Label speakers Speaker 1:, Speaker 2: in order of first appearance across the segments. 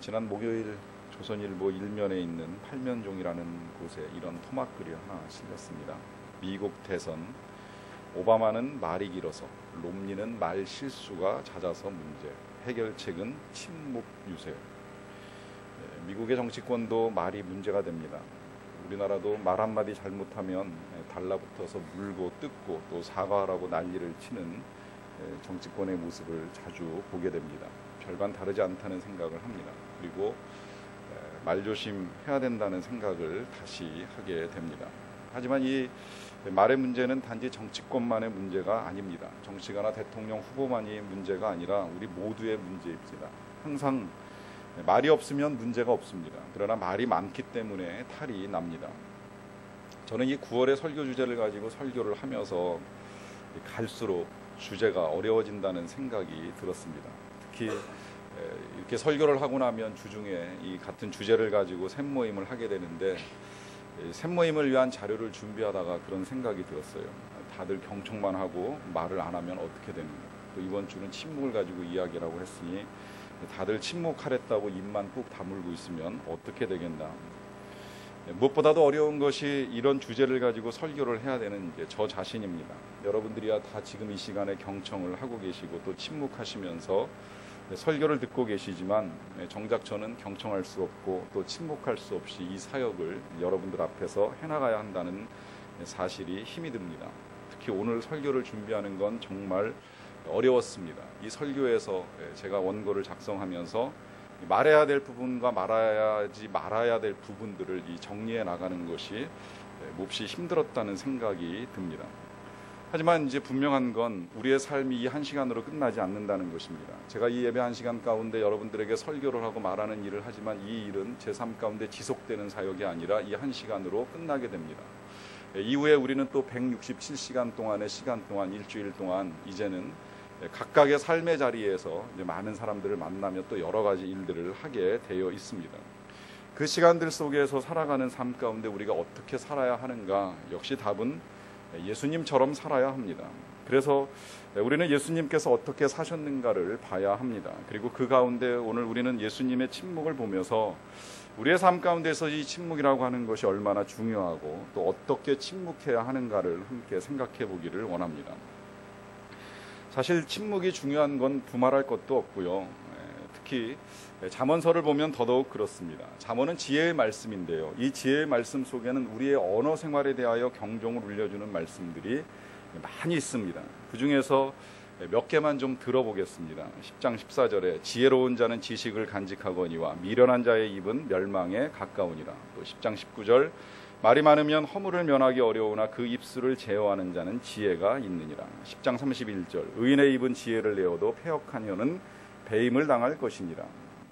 Speaker 1: 지난 목요일 조선일보 일면에 있는 팔면종이라는 곳에 이런 토막글이 하나 실렸습니다. 미국 대선, 오바마는 말이 길어서, 롬니는 말 실수가 잦아서 문제, 해결책은 침묵 유세. 미국의 정치권도 말이 문제가 됩니다. 우리나라도 말 한마디 잘못하면 달라붙어서 물고 뜯고 또 사과하라고 난리를 치는 정치권의 모습을 자주 보게 됩니다. 별반 다르지 않다는 생각을 합니다. 그리고 말조심해야 된다는 생각을 다시 하게 됩니다. 하지만 이 말의 문제는 단지 정치권만의 문제가 아닙니다. 정치가나 대통령 후보만이 문제가 아니라 우리 모두의 문제입니다. 항상 말이 없으면 문제가 없습니다. 그러나 말이 많기 때문에 탈이 납니다. 저는 이 9월의 설교 주제를 가지고 설교를 하면서 갈수록 주제가 어려워진다는 생각이 들었습니다. 특히 이렇게 설교를 하고 나면 주중에 이 같은 주제를 가지고 샘모임을 하게 되는데 샘모임을 위한 자료를 준비하다가 그런 생각이 들었어요. 다들 경청만 하고 말을 안 하면 어떻게 되는가. 또 이번 주는 침묵을 가지고 이야기라고 했으니 다들 침묵하랬다고 입만 꾹 다물고 있으면 어떻게 되겠나. 무엇보다도 어려운 것이 이런 주제를 가지고 설교를 해야 되는 저 자신입니다. 여러분들이야 다 지금 이 시간에 경청을 하고 계시고 또 침묵하시면서 설교를 듣고 계시지만 정작 저는 경청할 수 없고 또 침묵할 수 없이 이 사역을 여러분들 앞에서 해나가야 한다는 사실이 힘이 듭니다. 특히 오늘 설교를 준비하는 건 정말 어려웠습니다. 이 설교에서 제가 원고를 작성하면서 말해야 될 부분과 말아야 될 부분들을 정리해 나가는 것이 몹시 힘들었다는 생각이 듭니다. 하지만 이제 분명한 건 우리의 삶이 이 한 시간으로 끝나지 않는다는 것입니다. 제가 이 예배 한 시간 가운데 여러분들에게 설교를 하고 말하는 일을 하지만 이 일은 제 삶 가운데 지속되는 사역이 아니라 이 한 시간으로 끝나게 됩니다. 이후에 우리는 또 167시간 동안의 시간 동안 일주일 동안 이제는 각각의 삶의 자리에서 이제 많은 사람들을 만나며 또 여러 가지 일들을 하게 되어 있습니다. 그 시간들 속에서 살아가는 삶 가운데 우리가 어떻게 살아야 하는가? 역시 답은 예수님처럼 살아야 합니다. 그래서 우리는 예수님께서 어떻게 사셨는가를 봐야 합니다. 그리고 그 가운데 오늘 우리는 예수님의 침묵을 보면서 우리의 삶 가운데서 이 침묵이라고 하는 것이 얼마나 중요하고 또 어떻게 침묵해야 하는가를 함께 생각해 보기를 원합니다. 사실 침묵이 중요한 건 두말할 것도 없고요. 특히 잠언서를 보면 더더욱 그렇습니다. 잠언은 지혜의 말씀인데요. 이 지혜의 말씀 속에는 우리의 언어 생활에 대하여 경종을 울려주는 말씀들이 많이 있습니다. 그 중에서 몇 개만 좀 들어보겠습니다. 10장 14절에 지혜로운 자는 지식을 간직하거니와 미련한 자의 입은 멸망에 가까우니라. 또 10장 19절 말이 많으면 허물을 면하기 어려우나 그 입술을 제어하는 자는 지혜가 있느니라. 10장 31절 의인의 입은 지혜를 내어도 패역한 혀는 배임을 당할 것이니라.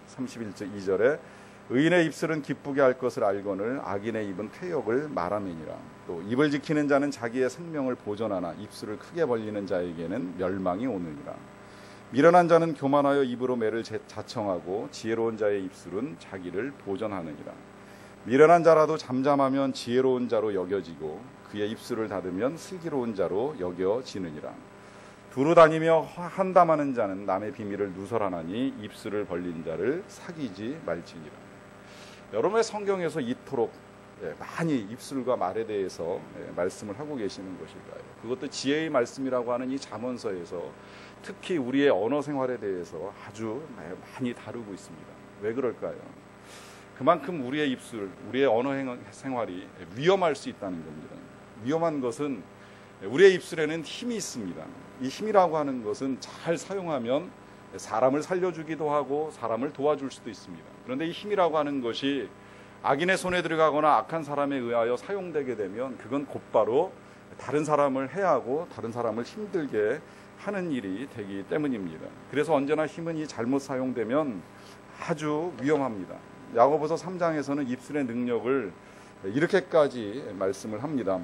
Speaker 1: 31절 의인의 입술은 기쁘게 할 것을 알거늘 악인의 입은 패역을 말하느니라. 또 입을 지키는 자는 자기의 생명을 보존하나 입술을 크게 벌리는 자에게는 멸망이 오느니라. 미련한 자는 교만하여 입으로 매를 자청하고 지혜로운 자의 입술은 자기를 보존하느니라. 미련한 자라도 잠잠하면 지혜로운 자로 여겨지고 그의 입술을 닫으면 슬기로운 자로 여겨지느니라. 두루 다니며 한담하는 자는 남의 비밀을 누설하나니 입술을 벌린 자를 사귀지 말지니라. 여러분의 성경에서 이토록 많이 입술과 말에 대해서 말씀을 하고 계시는 것일까요? 그것도 지혜의 말씀이라고 하는 이 잠언서에서 특히 우리의 언어 생활에 대해서 아주 많이 다루고 있습니다. 왜 그럴까요? 그만큼 우리의 입술, 우리의 언어 생활이 위험할 수 있다는 겁니다. 위험한 것은 우리의 입술에는 힘이 있습니다. 이 힘이라고 하는 것은 잘 사용하면 사람을 살려주기도 하고 사람을 도와줄 수도 있습니다. 그런데 이 힘이라고 하는 것이 악인의 손에 들어가거나 악한 사람에 의하여 사용되게 되면 그건 곧바로 다른 사람을 해하고 다른 사람을 힘들게 하는 일이 되기 때문입니다. 그래서 언제나 힘은 이 잘못 사용되면 아주 위험합니다. 야고보서 3장에서는 입술의 능력을 이렇게까지 말씀을 합니다.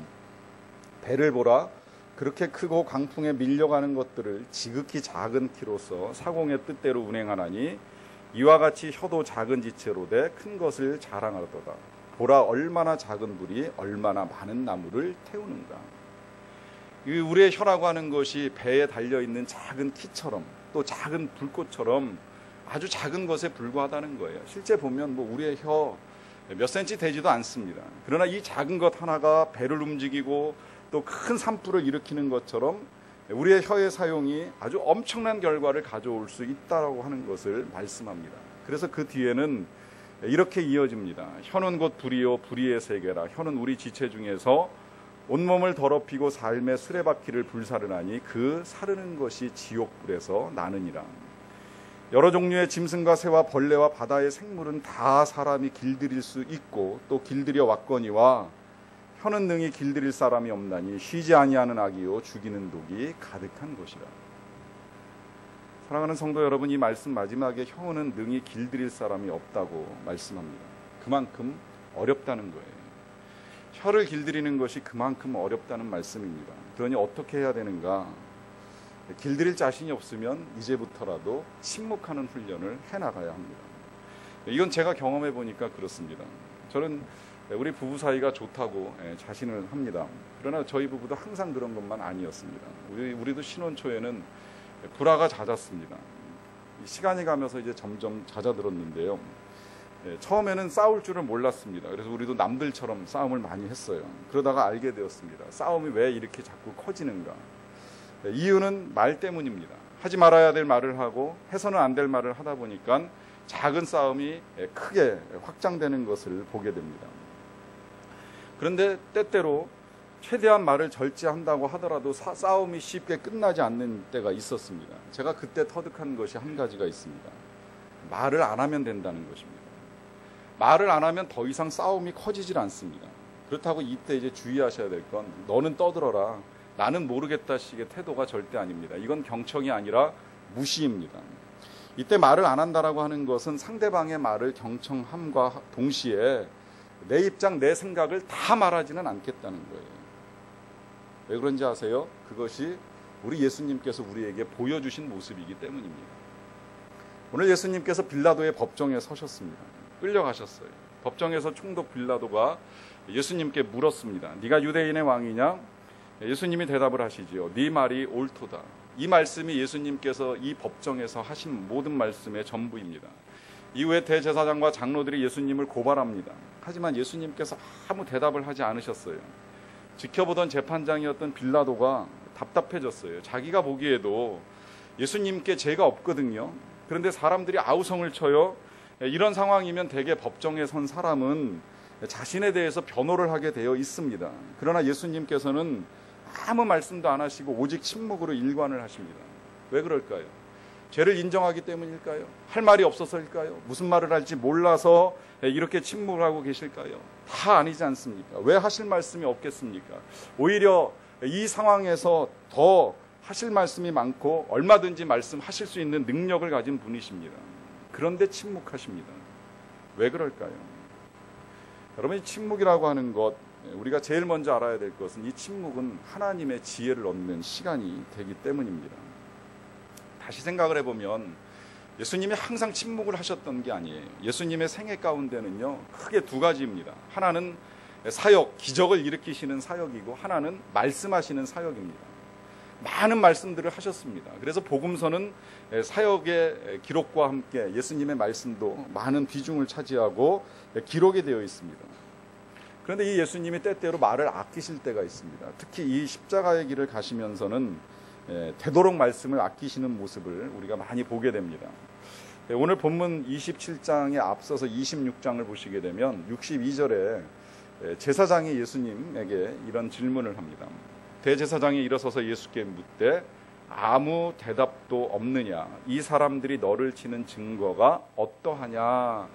Speaker 1: 배를 보라. 그렇게 크고 강풍에 밀려가는 것들을 지극히 작은 키로서 사공의 뜻대로 운행하나니 이와 같이 혀도 작은 지체로 돼 큰 것을 자랑하도다. 보라 얼마나 작은 불이 얼마나 많은 나무를 태우는가. 우리의 혀라고 하는 것이 배에 달려있는 작은 키처럼 또 작은 불꽃처럼 아주 작은 것에 불과하다는 거예요. 실제 보면 뭐 우리의 혀 몇 센치 되지도 않습니다. 그러나 이 작은 것 하나가 배를 움직이고 또 큰 산불을 일으키는 것처럼 우리의 혀의 사용이 아주 엄청난 결과를 가져올 수 있다고 하는 것을 말씀합니다. 그래서 그 뒤에는 이렇게 이어집니다. 혀는 곧 불이요 불의의 세계라. 혀는 우리 지체 중에서 온몸을 더럽히고 삶의 수레바퀴를 불사르나니 그 사르는 것이 지옥불에서 나느니라. 여러 종류의 짐승과 새와 벌레와 바다의 생물은 다 사람이 길들일 수 있고 또 길들여 왔거니와 혀는 능히 길들일 사람이 없나니 쉬지 아니하는 악이요 죽이는 독이 가득한 것이라. 사랑하는 성도 여러분, 이 말씀 마지막에 혀는 능히 길들일 사람이 없다고 말씀합니다. 그만큼 어렵다는 거예요. 혀를 길들이는 것이 그만큼 어렵다는 말씀입니다. 그러니 어떻게 해야 되는가? 길들일 자신이 없으면 이제부터라도 침묵하는 훈련을 해나가야 합니다. 이건 제가 경험해 보니까 그렇습니다. 저는 우리 부부 사이가 좋다고 자신을 합니다. 그러나 저희 부부도 항상 그런 것만 아니었습니다. 우리도 신혼 초에는 불화가 잦았습니다. 시간이 가면서 이제 점점 잦아들었는데요. 처음에는 싸울 줄을 몰랐습니다. 그래서 우리도 남들처럼 싸움을 많이 했어요. 그러다가 알게 되었습니다. 싸움이 왜 이렇게 자꾸 커지는가? 이유는 말 때문입니다. 하지 말아야 될 말을 하고 해서는 안 될 말을 하다 보니까 작은 싸움이 크게 확장되는 것을 보게 됩니다. 그런데 때때로 최대한 말을 절제한다고 하더라도 싸움이 쉽게 끝나지 않는 때가 있었습니다. 제가 그때 터득한 것이 한 가지가 있습니다. 말을 안 하면 된다는 것입니다. 말을 안 하면 더 이상 싸움이 커지질 않습니다. 그렇다고 이때 이제 주의하셔야 될 건 너는 떠들어라, 나는 모르겠다 식의 태도가 절대 아닙니다. 이건 경청이 아니라 무시입니다. 이때 말을 안 한다라고 하는 것은 상대방의 말을 경청함과 동시에 내 입장, 내 생각을 다 말하지는 않겠다는 거예요. 왜 그런지 아세요? 그것이 우리 예수님께서 우리에게 보여주신 모습이기 때문입니다. 오늘 예수님께서 빌라도의 법정에 서셨습니다. 끌려가셨어요. 법정에서 총독 빌라도가 예수님께 물었습니다. 네가 유대인의 왕이냐? 예수님이 대답을 하시지요. 네 말이 옳도다. 이 말씀이 예수님께서 이 법정에서 하신 모든 말씀의 전부입니다. 이후에 대제사장과 장로들이 예수님을 고발합니다. 하지만 예수님께서 아무 대답을 하지 않으셨어요. 지켜보던 재판장이었던 빌라도가 답답해졌어요. 자기가 보기에도 예수님께 죄가 없거든요. 그런데 사람들이 아우성을 쳐요. 이런 상황이면 대개 법정에 선 사람은 자신에 대해서 변호를 하게 되어 있습니다. 그러나 예수님께서는 아무 말씀도 안 하시고 오직 침묵으로 일관을 하십니다. 왜 그럴까요? 죄를 인정하기 때문일까요? 할 말이 없어서일까요? 무슨 말을 할지 몰라서 이렇게 침묵을 하고 계실까요? 다 아니지 않습니까? 왜 하실 말씀이 없겠습니까? 오히려 이 상황에서 더 하실 말씀이 많고 얼마든지 말씀하실 수 있는 능력을 가진 분이십니다. 그런데 침묵하십니다. 왜 그럴까요? 여러분, 이 침묵이라고 하는 것, 우리가 제일 먼저 알아야 될 것은 이 침묵은 하나님의 지혜를 얻는 시간이 되기 때문입니다. 다시 생각을 해보면 예수님이 항상 침묵을 하셨던 게 아니에요. 예수님의 생애 가운데는요, 크게 두 가지입니다. 하나는 사역, 기적을 일으키시는 사역이고 하나는 말씀하시는 사역입니다. 많은 말씀들을 하셨습니다. 그래서 복음서는 사역의 기록과 함께 예수님의 말씀도 많은 비중을 차지하고 기록이 되어 있습니다. 그런데 이 예수님이 때때로 말을 아끼실 때가 있습니다. 특히 이 십자가의 길을 가시면서는 되도록 말씀을 아끼시는 모습을 우리가 많이 보게 됩니다. 오늘 본문 27장에 앞서서 26장을 보시게 되면 62절에 제사장이 예수님에게 이런 질문을 합니다. 대제사장이 일어서서 예수께 묻되 아무 대답도 없느냐? 이 사람들이 너를 치는 증거가 어떠하냐?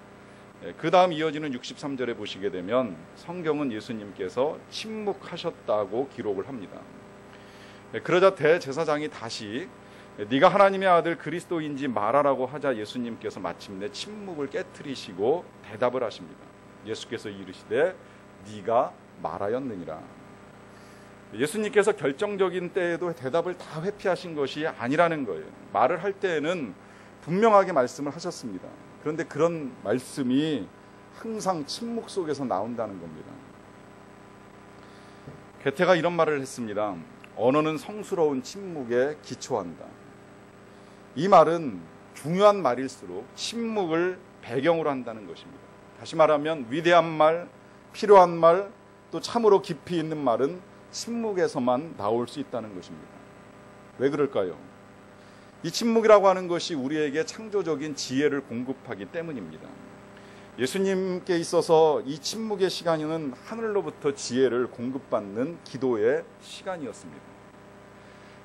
Speaker 1: 그 다음 이어지는 63절에 보시게 되면 성경은 예수님께서 침묵하셨다고 기록을 합니다. 그러자 대제사장이 다시 네가 하나님의 아들 그리스도인지 말하라고 하자 예수님께서 마침내 침묵을 깨트리시고 대답을 하십니다. 예수께서 이르시되 네가 말하였느니라. 예수님께서 결정적인 때에도 대답을 다 회피하신 것이 아니라는 거예요. 말을 할 때에는 분명하게 말씀을 하셨습니다. 그런데 그런 말씀이 항상 침묵 속에서 나온다는 겁니다. 괴테가 이런 말을 했습니다. 언어는 성스러운 침묵에 기초한다. 이 말은 중요한 말일수록 침묵을 배경으로 한다는 것입니다. 다시 말하면 위대한 말, 필요한 말, 또 참으로 깊이 있는 말은 침묵에서만 나올 수 있다는 것입니다. 왜 그럴까요? 이 침묵이라고 하는 것이 우리에게 창조적인 지혜를 공급하기 때문입니다. 예수님께 있어서 이 침묵의 시간은 하늘로부터 지혜를 공급받는 기도의 시간이었습니다.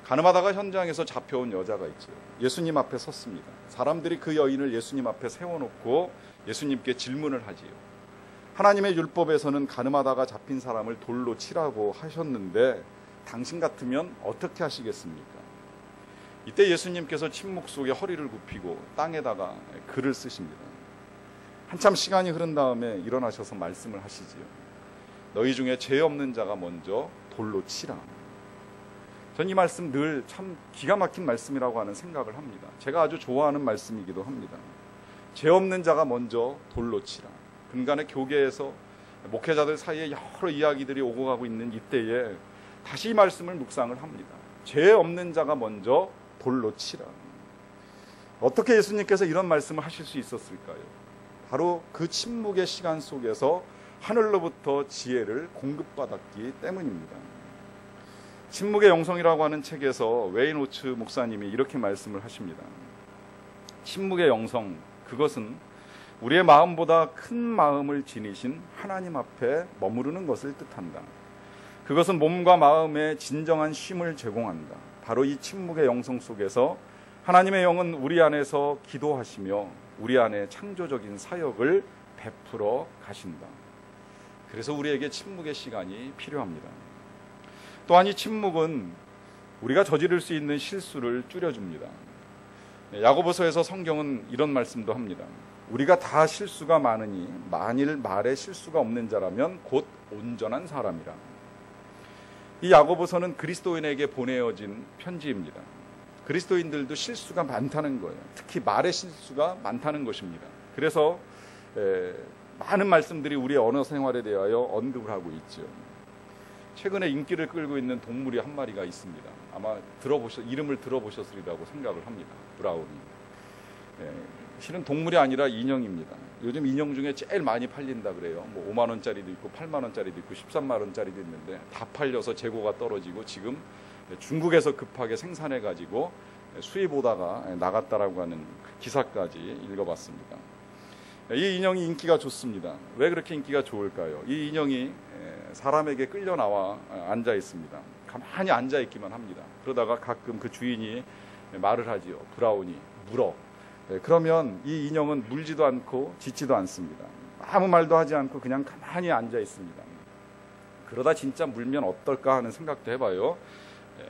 Speaker 1: 가늠하다가 현장에서 잡혀온 여자가 있죠. 예수님 앞에 섰습니다. 사람들이 그 여인을 예수님 앞에 세워놓고 예수님께 질문을 하지요. 하나님의 율법에서는 가늠하다가 잡힌 사람을 돌로 치라고 하셨는데 당신 같으면 어떻게 하시겠습니까? 이때 예수님께서 침묵 속에 허리를 굽히고 땅에다가 글을 쓰십니다. 한참 시간이 흐른 다음에 일어나셔서 말씀을 하시지요. 너희 중에 죄 없는 자가 먼저 돌로 치라. 전 이 말씀 늘 참 기가 막힌 말씀이라고 하는 생각을 합니다. 제가 아주 좋아하는 말씀이기도 합니다. 죄 없는 자가 먼저 돌로 치라. 근간의 교계에서 목회자들 사이에 여러 이야기들이 오고 가고 있는 이때에 다시 이 말씀을 묵상을 합니다. 죄 없는 자가 먼저 돌로 치라. 어떻게 예수님께서 이런 말씀을 하실 수 있었을까요? 바로 그 침묵의 시간 속에서 하늘로부터 지혜를 공급받았기 때문입니다. 침묵의 영성이라고 하는 책에서 웨인호츠 목사님이 이렇게 말씀을 하십니다. 침묵의 영성, 그것은 우리의 마음보다 큰 마음을 지니신 하나님 앞에 머무르는 것을 뜻한다. 그것은 몸과 마음에 진정한 쉼을 제공한다. 바로 이 침묵의 영성 속에서 하나님의 영은 우리 안에서 기도하시며 우리 안에 창조적인 사역을 베풀어 가신다. 그래서 우리에게 침묵의 시간이 필요합니다. 또한 이 침묵은 우리가 저지를 수 있는 실수를 줄여줍니다. 야고보서에서 성경은 이런 말씀도 합니다. 우리가 다 실수가 많으니 만일 말에 실수가 없는 자라면 곧 온전한 사람이라. 이 야고보서는 그리스도인에게 보내어진 편지입니다. 그리스도인들도 실수가 많다는 거예요. 특히 말의 실수가 많다는 것입니다. 그래서 많은 말씀들이 우리의 언어 생활에 대하여 언급을 하고 있죠. 최근에 인기를 끌고 있는 동물이 한 마리가 있습니다. 아마 이름을 들어보셨으리라고 생각을 합니다. 브라우니. 실은 동물이 아니라 인형입니다. 요즘 인형 중에 제일 많이 팔린다 그래요. 뭐 5만 원짜리도 있고 8만 원짜리도 있고 13만 원짜리도 있는데 다 팔려서 재고가 떨어지고 지금 중국에서 급하게 생산해 가지고 수입오다가 나갔다라고 하는 기사까지 읽어봤습니다. 이 인형이 인기가 좋습니다. 왜 그렇게 인기가 좋을까요? 이 인형이 사람에게 끌려 나와 앉아 있습니다. 가만히 앉아 있기만 합니다. 그러다가 가끔 그 주인이 말을 하지요. 브라우니, 물어. 그러면 이 인형은 물지도 않고 짖지도 않습니다. 아무 말도 하지 않고 그냥 가만히 앉아 있습니다. 그러다 진짜 물면 어떨까 하는 생각도 해봐요.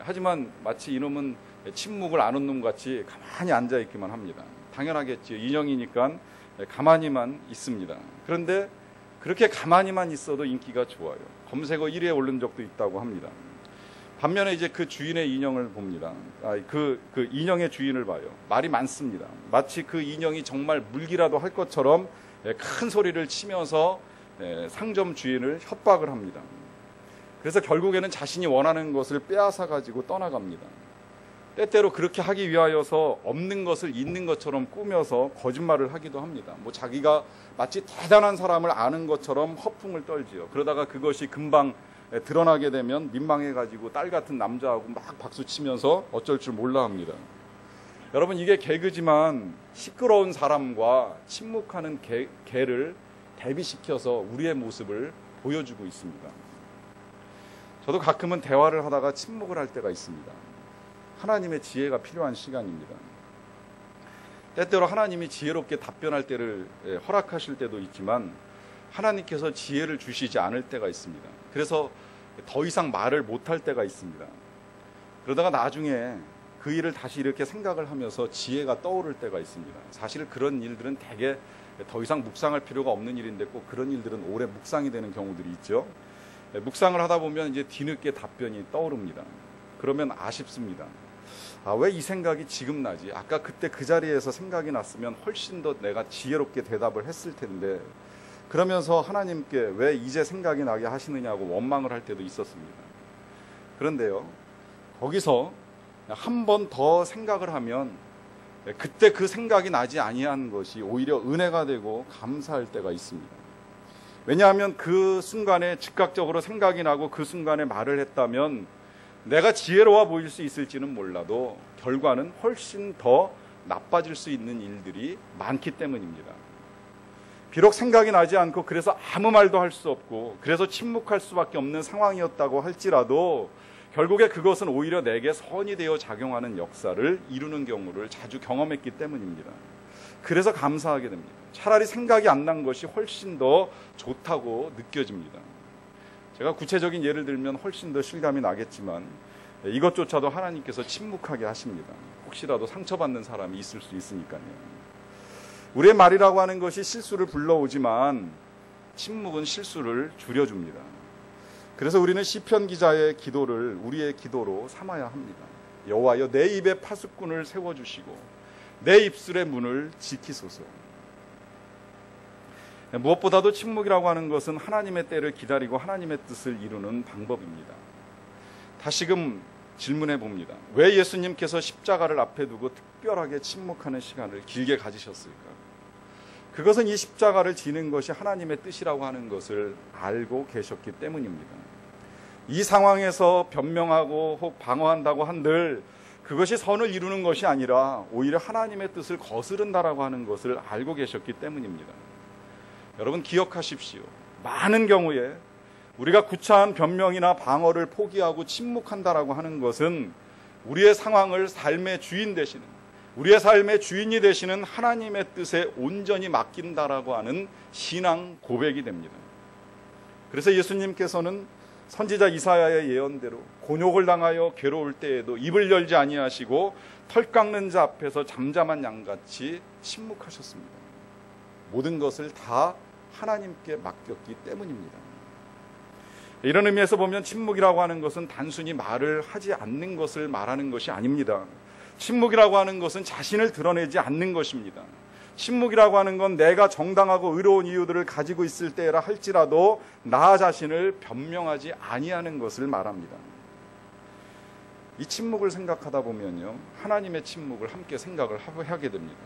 Speaker 1: 하지만 마치 이놈은 침묵을 안 온 놈 같이 가만히 앉아 있기만 합니다. 당연하겠지요. 인형이니까 가만히만 있습니다. 그런데 그렇게 가만히만 있어도 인기가 좋아요. 검색어 1위에 오른 적도 있다고 합니다. 반면에 이제 그 주인의 인형을 봅니다. 그 인형의 주인을 봐요. 말이 많습니다. 마치 그 인형이 정말 물기라도 할 것처럼 큰 소리를 치면서 상점 주인을 협박을 합니다. 그래서 결국에는 자신이 원하는 것을 빼앗아 가지고 떠나갑니다. 때때로 그렇게 하기 위하여서 없는 것을 있는 것처럼 꾸며서 거짓말을 하기도 합니다. 뭐 자기가 마치 대단한 사람을 아는 것처럼 허풍을 떨지요. 그러다가 그것이 금방 드러나게 되면 민망해가지고 딸 같은 남자하고 막 박수치면서 어쩔 줄 몰라 합니다. 여러분, 이게 개그지만 시끄러운 사람과 침묵하는 개를 대비시켜서 우리의 모습을 보여주고 있습니다. 저도 가끔은 대화를 하다가 침묵을 할 때가 있습니다. 하나님의 지혜가 필요한 시간입니다. 때때로 하나님이 지혜롭게 답변할 때를 허락하실 때도 있지만 하나님께서 지혜를 주시지 않을 때가 있습니다. 그래서 더 이상 말을 못할 때가 있습니다. 그러다가 나중에 그 일을 다시 이렇게 생각을 하면서 지혜가 떠오를 때가 있습니다. 사실 그런 일들은 대개 더 이상 묵상할 필요가 없는 일인데 꼭 그런 일들은 오래 묵상이 되는 경우들이 있죠. 묵상을 하다 보면 이제 뒤늦게 답변이 떠오릅니다. 그러면 아쉽습니다. 왜 이 생각이 지금 나지? 아까 그때 그 자리에서 생각이 났으면 훨씬 더 내가 지혜롭게 대답을 했을 텐데, 그러면서 하나님께 왜 이제 생각이 나게 하시느냐고 원망을 할 때도 있었습니다. 그런데요, 거기서 한 번 더 생각을 하면 그때 그 생각이 나지 아니한 것이 오히려 은혜가 되고 감사할 때가 있습니다. 왜냐하면 그 순간에 즉각적으로 생각이 나고 그 순간에 말을 했다면 내가 지혜로워 보일 수 있을지는 몰라도 결과는 훨씬 더 나빠질 수 있는 일들이 많기 때문입니다. 비록 생각이 나지 않고 그래서 아무 말도 할 수 없고 그래서 침묵할 수밖에 없는 상황이었다고 할지라도 결국에 그것은 오히려 내게 선이 되어 작용하는 역사를 이루는 경우를 자주 경험했기 때문입니다. 그래서 감사하게 됩니다. 차라리 생각이 안 난 것이 훨씬 더 좋다고 느껴집니다. 제가 구체적인 예를 들면 훨씬 더 실감이 나겠지만 이것조차도 하나님께서 침묵하게 하십니다. 혹시라도 상처받는 사람이 있을 수 있으니까요. 우리의 말이라고 하는 것이 실수를 불러오지만 침묵은 실수를 줄여줍니다. 그래서 우리는 시편 기자의 기도를 우리의 기도로 삼아야 합니다. 여호와여 내 입에 파수꾼을 세워주시고 내 입술의 문을 지키소서. 무엇보다도 침묵이라고 하는 것은 하나님의 때를 기다리고 하나님의 뜻을 이루는 방법입니다. 다시금 질문해 봅니다. 왜 예수님께서 십자가를 앞에 두고 특별하게 침묵하는 시간을 길게 가지셨을까? 그것은 이 십자가를 지는 것이 하나님의 뜻이라고 하는 것을 알고 계셨기 때문입니다. 이 상황에서 변명하고 혹 방어한다고 한들 그것이 선을 이루는 것이 아니라 오히려 하나님의 뜻을 거스른다라고 하는 것을 알고 계셨기 때문입니다. 여러분 기억하십시오. 많은 경우에 우리가 구차한 변명이나 방어를 포기하고 침묵한다라고 하는 것은 우리의 상황을 삶의 주인 되시는, 우리의 삶의 주인이 되시는 하나님의 뜻에 온전히 맡긴다라고 하는 신앙 고백이 됩니다. 그래서 예수님께서는 선지자 이사야의 예언대로 곤욕을 당하여 괴로울 때에도 입을 열지 아니하시고 털 깎는 자 앞에서 잠잠한 양같이 침묵하셨습니다. 모든 것을 다 하나님께 맡겼기 때문입니다. 이런 의미에서 보면 침묵이라고 하는 것은 단순히 말을 하지 않는 것을 말하는 것이 아닙니다. 침묵이라고 하는 것은 자신을 드러내지 않는 것입니다. 침묵이라고 하는 건 내가 정당하고 의로운 이유들을 가지고 있을 때라 할지라도 나 자신을 변명하지 아니하는 것을 말합니다. 이 침묵을 생각하다 보면요, 하나님의 침묵을 함께 생각을 하게 됩니다.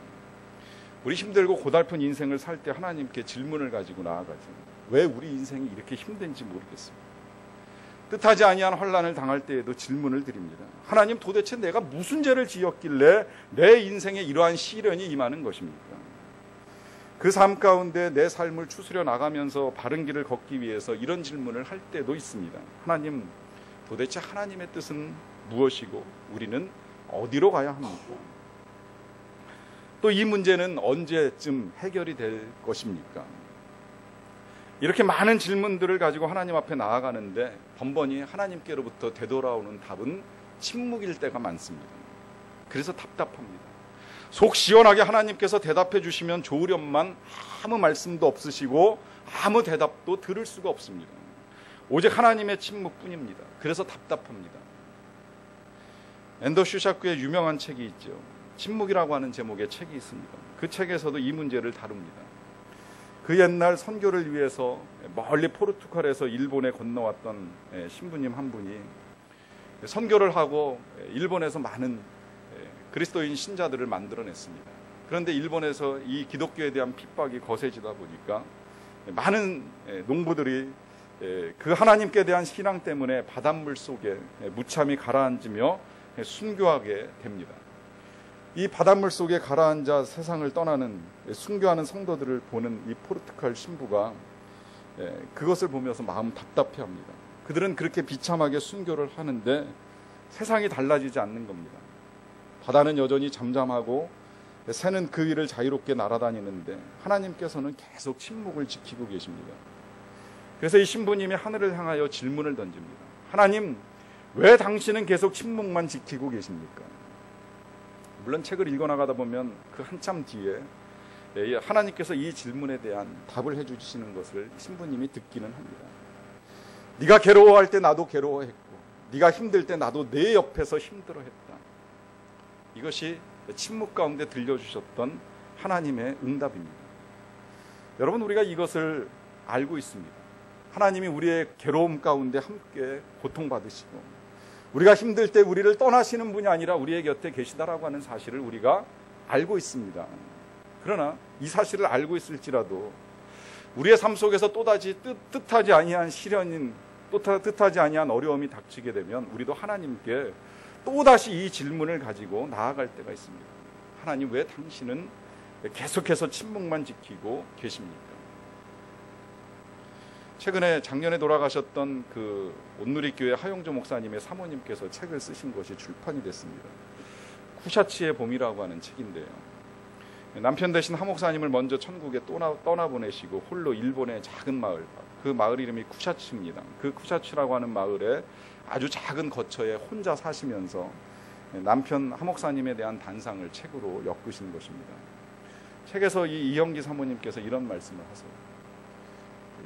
Speaker 1: 우리 힘들고 고달픈 인생을 살 때 하나님께 질문을 가지고 나아가죠. 왜 우리 인생이 이렇게 힘든지 모르겠습니다. 뜻하지 아니한 환난을 당할 때에도 질문을 드립니다. 하나님, 도대체 내가 무슨 죄를 지었길래 내 인생에 이러한 시련이 임하는 것입니까? 그 삶 가운데 내 삶을 추스려 나가면서 바른 길을 걷기 위해서 이런 질문을 할 때도 있습니다. 하나님, 도대체 하나님의 뜻은 무엇이고 우리는 어디로 가야 합니까? 또 이 문제는 언제쯤 해결이 될 것입니까? 이렇게 많은 질문들을 가지고 하나님 앞에 나아가는데 번번이 하나님께로부터 되돌아오는 답은 침묵일 때가 많습니다. 그래서 답답합니다. 속 시원하게 하나님께서 대답해 주시면 좋으련만 아무 말씀도 없으시고 아무 대답도 들을 수가 없습니다. 오직 하나님의 침묵뿐입니다. 그래서 답답합니다. 앤더 슈샤크의 유명한 책이 있죠. 침묵이라고 하는 제목의 책이 있습니다. 그 책에서도 이 문제를 다룹니다. 그 옛날 선교를 위해서 멀리 포르투갈에서 일본에 건너왔던 신부님 한 분이 선교를 하고 일본에서 많은 그리스도인 신자들을 만들어냈습니다. 그런데 일본에서 이 기독교에 대한 핍박이 거세지다 보니까 많은 농부들이 그 하나님께 대한 신앙 때문에 바닷물 속에 무참히 가라앉으며 순교하게 됩니다. 이 바닷물 속에 가라앉아 세상을 떠나는 순교하는 성도들을 보는 이 포르투갈 신부가 그것을 보면서 마음 답답해합니다. 그들은 그렇게 비참하게 순교를 하는데 세상이 달라지지 않는 겁니다. 바다는 여전히 잠잠하고 새는 그 위를 자유롭게 날아다니는데 하나님께서는 계속 침묵을 지키고 계십니다. 그래서 이 신부님이 하늘을 향하여 질문을 던집니다. 하나님, 왜 당신은 계속 침묵만 지키고 계십니까? 물론 책을 읽어나가다 보면 그 한참 뒤에 하나님께서 이 질문에 대한 답을 해주시는 것을 신부님이 듣기는 합니다. 네가 괴로워할 때 나도 괴로워했고 네가 힘들 때 나도 내 옆에서 힘들어했다. 이것이 침묵 가운데 들려주셨던 하나님의 응답입니다. 여러분, 우리가 이것을 알고 있습니다. 하나님이 우리의 괴로움 가운데 함께 고통받으시고 우리가 힘들 때 우리를 떠나시는 분이 아니라 우리의 곁에 계시다라고 하는 사실을 우리가 알고 있습니다. 그러나 이 사실을 알고 있을지라도 우리의 삶 속에서 또다시 뜻하지 아니한 시련인, 뜻하지 아니한 어려움이 닥치게 되면 우리도 하나님께 또다시 이 질문을 가지고 나아갈 때가 있습니다. 하나님, 왜 당신은 계속해서 침묵만 지키고 계십니까? 최근에 작년에 돌아가셨던 그 온누리교회 하용조 목사님의 사모님께서 책을 쓰신 것이 출판이 됐습니다. 쿠샤츠의 봄이라고 하는 책인데요. 남편 되신 하 목사님을 먼저 천국에 떠나보내시고 홀로 일본의 작은 마을, 그 마을 이름이 쿠샤츠입니다. 그 쿠샤츠라고 하는 마을에 아주 작은 거처에 혼자 사시면서 남편 하 목사님에 대한 단상을 책으로 엮으신 것입니다. 책에서 이 이영기 사모님께서 이런 말씀을 하세요.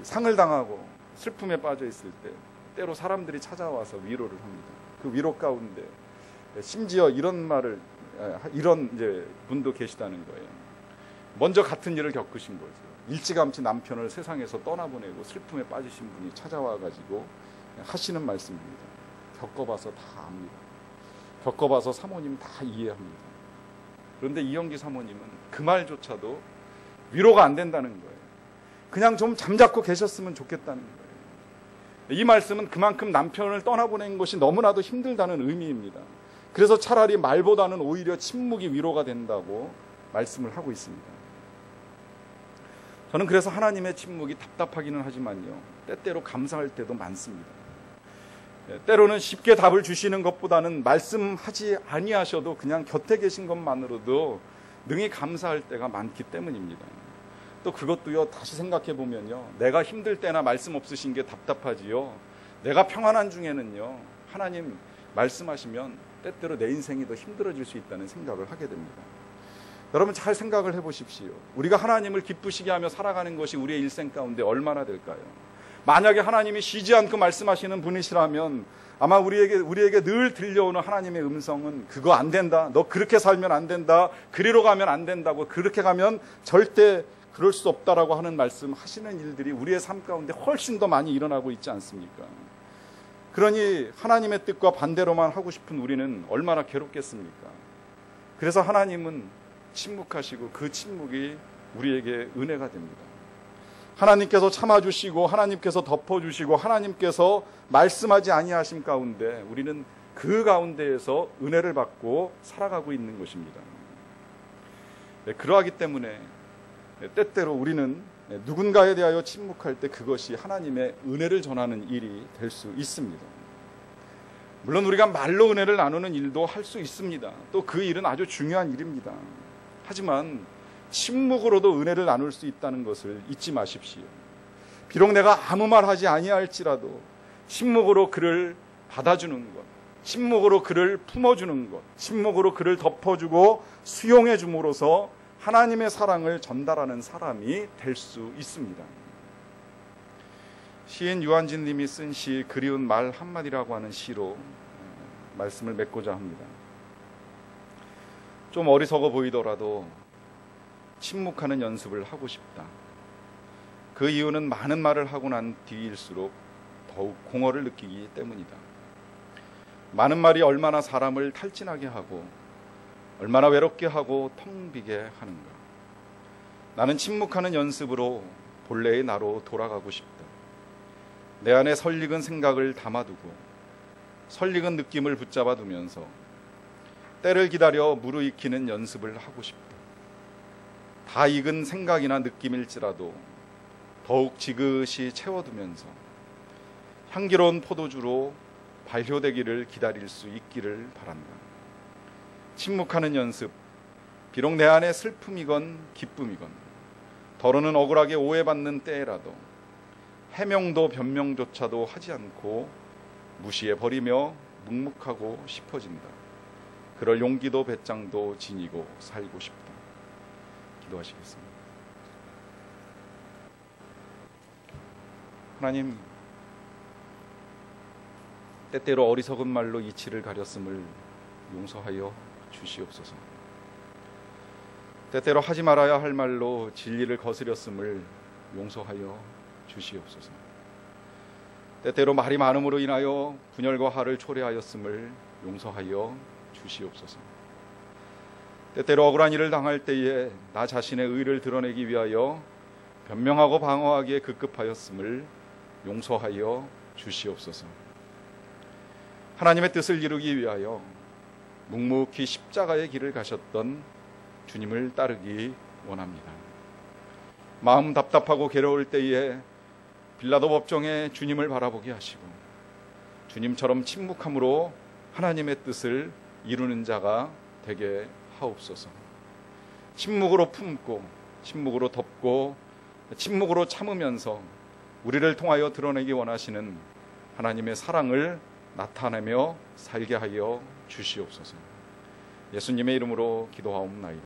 Speaker 1: 상을 당하고 슬픔에 빠져 있을 때 때로 사람들이 찾아와서 위로를 합니다. 그 위로 가운데 심지어 이런 이제 분도 계시다는 거예요. 먼저 같은 일을 겪으신 거죠. 일찌감치 남편을 세상에서 떠나보내고 슬픔에 빠지신 분이 찾아와 가지고 하시는 말씀입니다. 겪어봐서 다 압니다. 겪어봐서 사모님 다 이해합니다. 그런데 이영기 사모님은 그 말조차도 위로가 안 된다는 거예요. 그냥 좀 잠자코 계셨으면 좋겠다는 거예요. 이 말씀은 그만큼 남편을 떠나보낸 것이 너무나도 힘들다는 의미입니다. 그래서 차라리 말보다는 오히려 침묵이 위로가 된다고 말씀을 하고 있습니다. 저는 그래서 하나님의 침묵이 답답하기는 하지만요, 때때로 감사할 때도 많습니다. 때로는 쉽게 답을 주시는 것보다는 말씀하지 아니하셔도 그냥 곁에 계신 것만으로도 능히 감사할 때가 많기 때문입니다. 또 그것도요, 다시 생각해 보면요, 내가 힘들 때나 말씀 없으신 게 답답하지요, 내가 평안한 중에는요, 하나님 말씀하시면 때때로 내 인생이 더 힘들어질 수 있다는 생각을 하게 됩니다. 여러분 잘 생각을 해보십시오. 우리가 하나님을 기쁘시게 하며 살아가는 것이 우리의 일생 가운데 얼마나 될까요? 만약에 하나님이 쉬지 않고 말씀하시는 분이시라면 아마 우리에게 늘 들려오는 하나님의 음성은 그거 안 된다, 너 그렇게 살면 안 된다, 그리로 가면 안 된다고, 그렇게 가면 절대 그럴 수 없다라고 하는 말씀하시는 일들이 우리의 삶 가운데 훨씬 더 많이 일어나고 있지 않습니까? 그러니 하나님의 뜻과 반대로만 하고 싶은 우리는 얼마나 괴롭겠습니까? 그래서 하나님은 침묵하시고 그 침묵이 우리에게 은혜가 됩니다. 하나님께서 참아주시고 하나님께서 덮어주시고 하나님께서 말씀하지 아니하심 가운데 우리는 그 가운데에서 은혜를 받고 살아가고 있는 것입니다. 그러하기 때문에 때때로 우리는 누군가에 대하여 침묵할 때 그것이 하나님의 은혜를 전하는 일이 될 수 있습니다. 물론 우리가 말로 은혜를 나누는 일도 할 수 있습니다. 또 그 일은 아주 중요한 일입니다. 하지만 침묵으로도 은혜를 나눌 수 있다는 것을 잊지 마십시오. 비록 내가 아무 말 하지 아니할지라도 침묵으로 그를 받아주는 것, 침묵으로 그를 품어주는 것, 침묵으로 그를 덮어주고 수용해 줌으로써 하나님의 사랑을 전달하는 사람이 될 수 있습니다. 시인 유한진 님이 쓴 시 그리운 말 한마디라고 하는 시로 말씀을 맺고자 합니다. 좀 어리석어 보이더라도 침묵하는 연습을 하고 싶다. 그 이유는 많은 말을 하고 난 뒤일수록 더욱 공허를 느끼기 때문이다. 많은 말이 얼마나 사람을 탈진하게 하고 얼마나 외롭게 하고 텅 비게 하는가. 나는 침묵하는 연습으로 본래의 나로 돌아가고 싶다. 내 안에 설익은 생각을 담아두고 설익은 느낌을 붙잡아 두면서 때를 기다려 무르익히는 연습을 하고 싶다. 다 익은 생각이나 느낌일지라도 더욱 지그시 채워두면서 향기로운 포도주로 발효되기를 기다릴 수 있기를 바란다. 침묵하는 연습, 비록 내 안에 슬픔이건 기쁨이건 더러는 억울하게 오해받는 때라도 해명도 변명조차도 하지 않고 무시해버리며 묵묵하고 싶어진다. 그럴 용기도 배짱도 지니고 살고 싶다. 기도하시겠습니다. 하나님, 때때로 어리석은 말로 이치를 가렸음을 용서하여 주시옵소서. 때때로 하지 말아야 할 말로 진리를 거스렸음을 용서하여 주시옵소서. 때때로 말이 많음으로 인하여 분열과 화를 초래하였음을 용서하여 주시옵소서. 때때로 억울한 일을 당할 때에 나 자신의 의를 드러내기 위하여 변명하고 방어하기에 급급하였음을 용서하여 주시옵소서. 하나님의 뜻을 이루기 위하여 묵묵히 십자가의 길을 가셨던 주님을 따르기 원합니다. 마음 답답하고 괴로울 때에 빌라도 법정에 주님을 바라보게 하시고 주님처럼 침묵함으로 하나님의 뜻을 이루는 자가 되게 하옵소서. 침묵으로 품고 침묵으로 덮고 침묵으로 참으면서 우리를 통하여 드러내기 원하시는 하나님의 사랑을 나타내며 살게 하여 주시옵소서. 예수님의 이름으로 기도하옵나이다.